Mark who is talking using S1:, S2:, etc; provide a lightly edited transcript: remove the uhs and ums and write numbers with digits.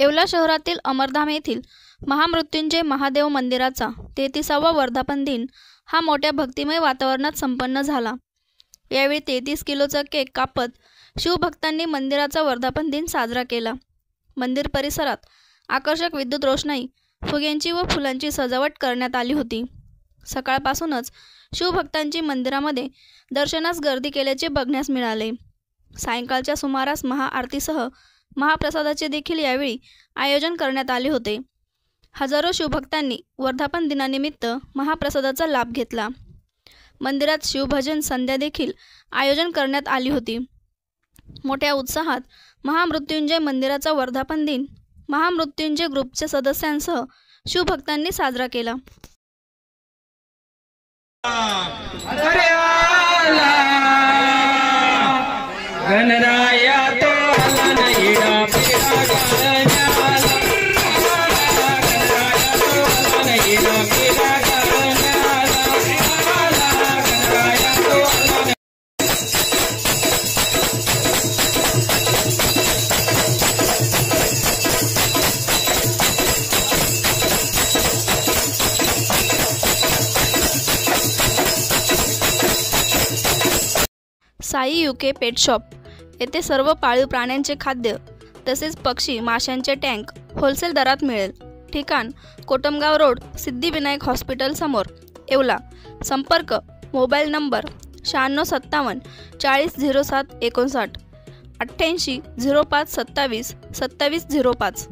S1: येवला शहरातील अमरधाम येथील महामृत्युंजय महादेव मंदिराचा 33वा वर्धापन दिन हा मोठ्या भक्तिमय वातावरणात संपन्न झाला। यावेळी 33 किलोचा केक कापत शिवभक्तांनी मंदिराचा वर्धापन दिन साजरा केला। मंदिर परिसरात आकर्षक विद्युत रोषणाई, फुग्यांची व फुलांची सजावट करण्यात आली होती। सकाळपासूनच शिवभक्तांची मंदिरामध्ये दर्शनास गर्दी केल्याचे बघण्यास मिळाले। सायंकाळच्या सुमारास महाआरतीसह महाप्रसादाचे देखील यावेळी आयोजन करण्यात आले होते। हजारो शिवभक्तांनी वर्धापन दिनानिमित्त महाप्रसादाचा लाभ घेतला। मंदिरात शिवभजन संध्या देखील आयोजन करण्यात आली होती। मोठ्या उत्साहात महामृत्युंजय मंदिराचा वर्धापन दिन महामृत्युंजय ग्रुपच्या सदस्यांसह शिवभक्तांनी साजरा केला।
S2: गणराया तो हलनईडा पेड़ा गणराया तो हलनईडा पेड़ा गणराया तो
S1: साई यूके पेट शॉप येथे सर्व पाळीव प्राण्यांचे खाद्य तसेच पक्षी माशांचे टँक होलसेल दरात मिळेल। ठिकाण कोटमगाव रोड, सिद्धिविनायक हॉस्पिटल समोर, येवला। संपर्क मोबाईल नंबर 9657 40 07 59 88 05 27 27 05।